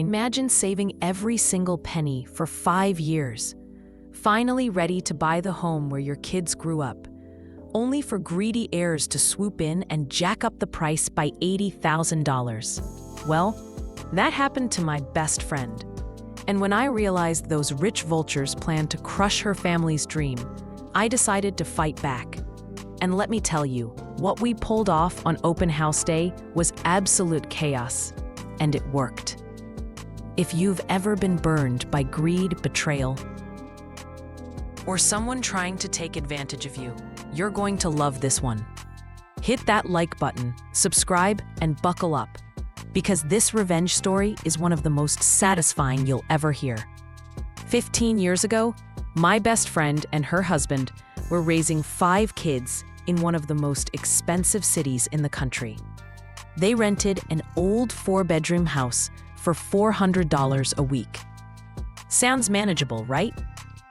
Imagine saving every single penny for 5 years, finally ready to buy the home where your kids grew up, only for greedy heirs to swoop in and jack up the price by $80,000. Well, that happened to my best friend. And when I realized those rich vultures planned to crush her family's dream, I decided to fight back. And let me tell you, what we pulled off on open house day was absolute chaos. And it worked. If you've ever been burned by greed, betrayal, or someone trying to take advantage of you, you're going to love this one. Hit that like button, subscribe, and buckle up, because this revenge story is one of the most satisfying you'll ever hear. 15 years ago, my best friend and her husband were raising 5 kids in one of the most expensive cities in the country. They rented an old 4-bedroom house for $400 a week. Sounds manageable, right?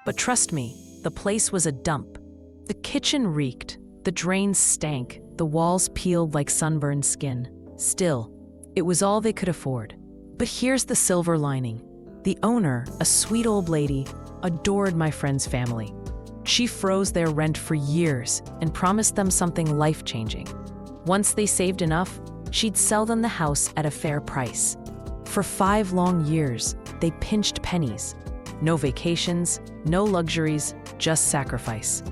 But trust me, the place was a dump. The kitchen reeked, the drains stank, the walls peeled like sunburned skin. Still, it was all they could afford. But here's the silver lining. The owner, a sweet old lady, adored my friend's family. She froze their rent for years and promised them something life-changing. Once they saved enough, she'd sell them the house at a fair price. For 5 long years, they pinched pennies. No vacations, no luxuries, just sacrifice.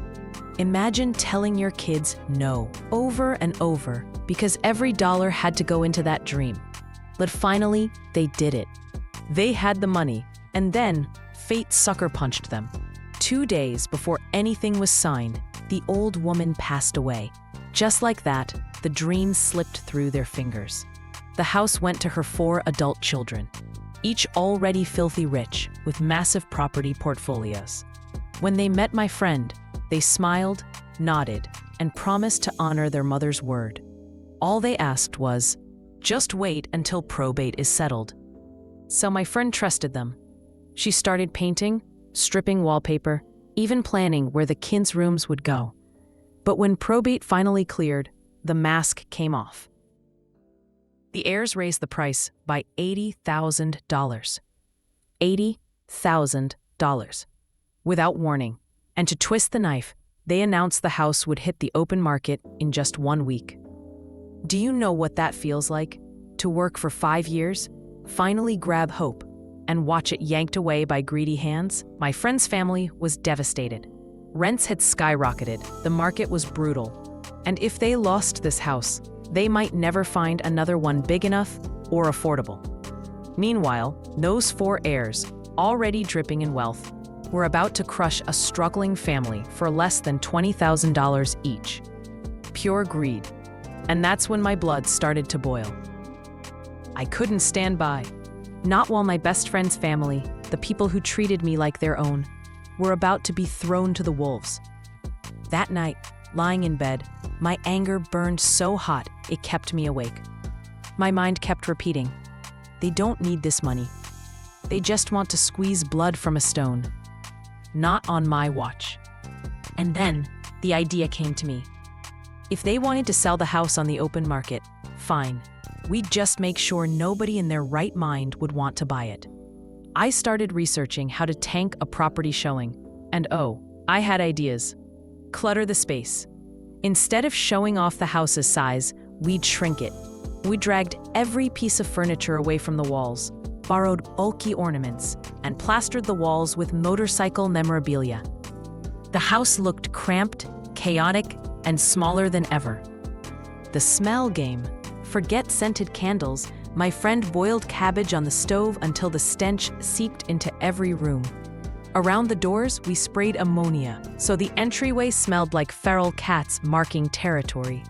Imagine telling your kids no over and over because every dollar had to go into that dream. But finally, they did it. They had the money, and then fate sucker punched them. 2 days before anything was signed, the old woman passed away. Just like that, the dream slipped through their fingers. The house went to her 4 adult children, each already filthy rich with massive property portfolios. When they met my friend, they smiled, nodded, and promised to honor their mother's word. All they asked was, just wait until probate is settled. So my friend trusted them. She started painting, stripping wallpaper, even planning where the kids' rooms would go. But when probate finally cleared, the mask came off. The heirs raised the price by $80,000. $80,000. Without warning. And to twist the knife, they announced the house would hit the open market in just 1 week. Do you know what that feels like? To work for 5 years, finally grab hope, and watch it yanked away by greedy hands? My friend's family was devastated. Rents had skyrocketed, the market was brutal, and if they lost this house, they might never find another one big enough or affordable. Meanwhile, those 4 heirs, already dripping in wealth, were about to crush a struggling family for less than $20,000 each. Pure greed. And that's when my blood started to boil. I couldn't stand by. Not while my best friend's family, the people who treated me like their own, were about to be thrown to the wolves. That night, lying in bed, my anger burned so hot it kept me awake. My mind kept repeating, they don't need this money. They just want to squeeze blood from a stone. Not on my watch. And then, the idea came to me. If they wanted to sell the house on the open market, fine. We'd just make sure nobody in their right mind would want to buy it. I started researching how to tank a property showing, and I had ideas. Clutter the space. Instead of showing off the house's size, we'd shrink it. We dragged every piece of furniture away from the walls, borrowed bulky ornaments, and plastered the walls with motorcycle memorabilia. The house looked cramped, chaotic, and smaller than ever. The smell game. Forget scented candles. My friend boiled cabbage on the stove until the stench seeped into every room. Around the doors, we sprayed ammonia, so the entryway smelled like feral cats marking territory.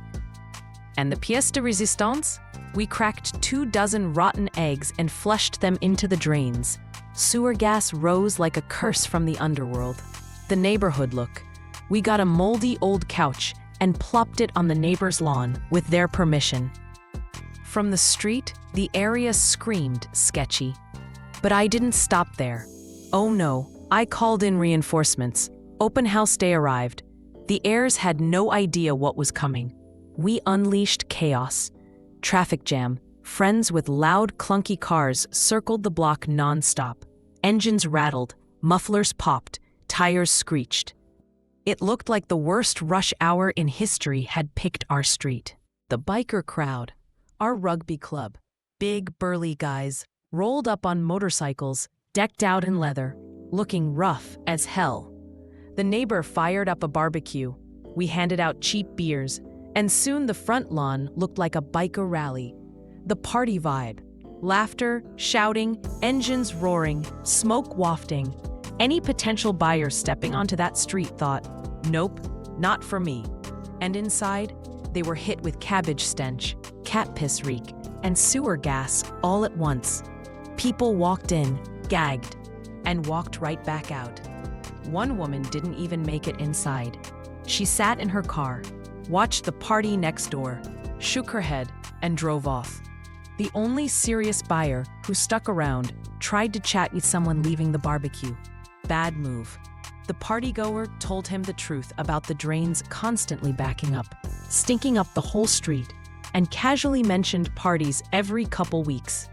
And the pièce de résistance? We cracked 24 rotten eggs and flushed them into the drains. Sewer gas rose like a curse from the underworld. The neighborhood look. We got a moldy old couch and plopped it on the neighbor's lawn with their permission. From the street, the area screamed sketchy. But I didn't stop there. Oh no, I called in reinforcements. Open house day arrived. The heirs had no idea what was coming. We unleashed chaos. Traffic jam, Friends with loud, clunky cars circled the block non-stop. Engines rattled, mufflers popped, tires screeched. It looked like the worst rush hour in history had picked our street. The biker crowd, our rugby club, big, burly guys, rolled up on motorcycles, decked out in leather, looking rough as hell. The neighbor fired up a barbecue. We handed out cheap beers, and soon the front lawn looked like a biker rally. The party vibe. Laughter, shouting, engines roaring, smoke wafting. Any potential buyer stepping onto that street thought, nope, not for me. And inside, they were hit with cabbage stench, cat piss reek, and sewer gas all at once. People walked in, gagged, and walked right back out. One woman didn't even make it inside. She sat in her car, watched the party next door, shook her head, and drove off. The only serious buyer who stuck around tried to chat with someone leaving the barbecue. Bad move. The partygoer told him the truth about the drains constantly backing up, stinking up the whole street, and casually mentioned parties every couple weeks.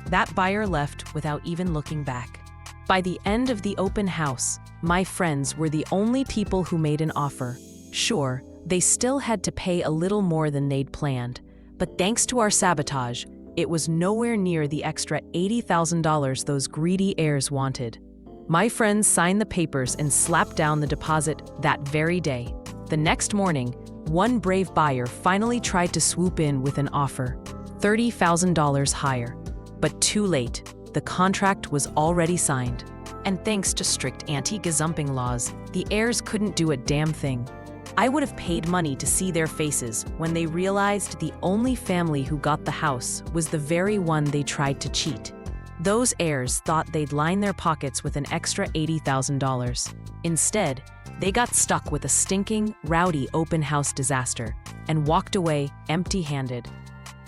That buyer left without even looking back. By the end of the open house, my friends were the only people who made an offer. Sure, they still had to pay a little more than they'd planned, but thanks to our sabotage, it was nowhere near the extra $80,000 those greedy heirs wanted. My friends signed the papers and slapped down the deposit that very day. The next morning, one brave buyer finally tried to swoop in with an offer, $30,000 higher. But too late, the contract was already signed. And thanks to strict anti-gazumping laws, the heirs couldn't do a damn thing. I would have paid money to see their faces when they realized the only family who got the house was the very one they tried to cheat. Those heirs thought they'd line their pockets with an extra $80,000. Instead, they got stuck with a stinking, rowdy open house disaster and walked away empty-handed.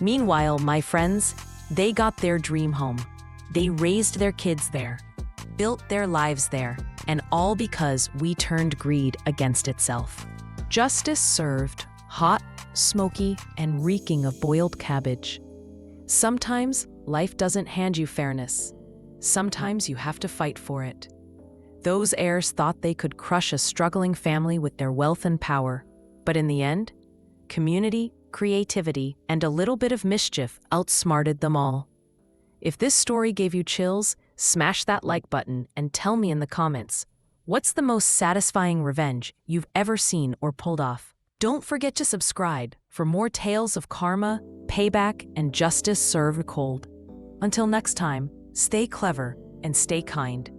Meanwhile, my friends, they got their dream home. They raised their kids there, built their lives there, and all because we turned greed against itself. Justice served, hot, smoky, and reeking of boiled cabbage. Sometimes life doesn't hand you fairness. Sometimes you have to fight for it. Those heirs thought they could crush a struggling family with their wealth and power, but in the end, community, creativity, and a little bit of mischief outsmarted them all. If this story gave you chills, smash that like button and tell me in the comments, what's the most satisfying revenge you've ever seen or pulled off? Don't forget to subscribe for more tales of karma, payback, and justice served cold. Until next time, stay clever and stay kind.